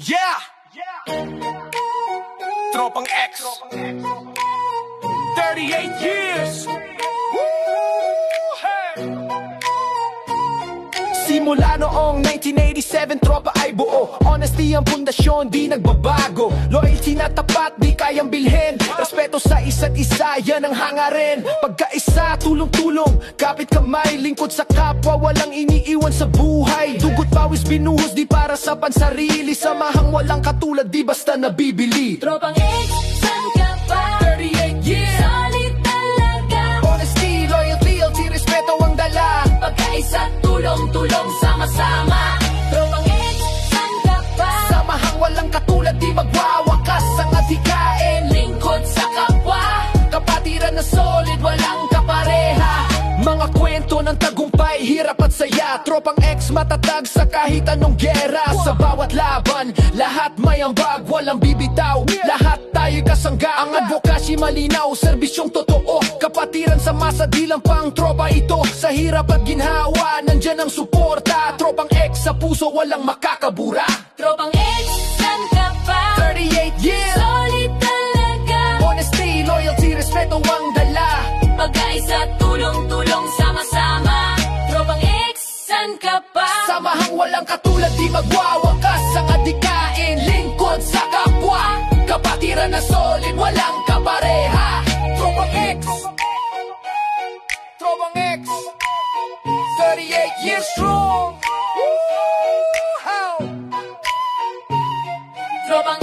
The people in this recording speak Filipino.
Yeah! Tropang X 38 years. Simula noong 1987, tropa ay buo. Honesty ang pundasyon, di nagbabago. Loyalty na tapat, di kayang bilhin. Respeto sa isa't isa, yan ang hangarin. Pagkaisa, tulong-tulong, kapit kamay, lingkod sa kapwa, walang iniiwan sa buhay. Dugot pawis binuhos, di para sa pansarili. Samahang walang katulad, di basta nabibili. Tropang X, saan ka pa? 38 years. Solid talaga. Honesty, loyalty, respeto ang dala. Pagkaisa, tulong-tulong, sama-sama. Tropang X, saan ka pa? Samahang walang katulad, di magwawakas ang adhikain. Lingkod sa kapwa. Kapatiran na solid, walang kapareha. Mga kwento ng tagumpay, hirap at saya. Tropang X matatag sa kahit anong gera. Sa bawat laban, lahat may ambag, walang bibitaw. Lahat tayo'y kasangga. Ang advokasy malinaw, serbisyong totoo. Kapatiran sa masa, di lang pang tropa ito. Sa hirap at ginhawa, nandyan ang suporta. Tropang X sa puso, walang makakabura. Tropang X, saan ka pa? 38 years. Solid talaga. Honesty, loyalty, respeto ang dala. Pagkaisa, tulong-tulong, sama-sama. Tropang X, saan ka pa? Samahang walang katulad, di magwawakas ang adhikain. Lingkod sa kapwa, kapatiran na solid, walang kapareha. Tropang X, Tropang X, 38 years strong. Tropang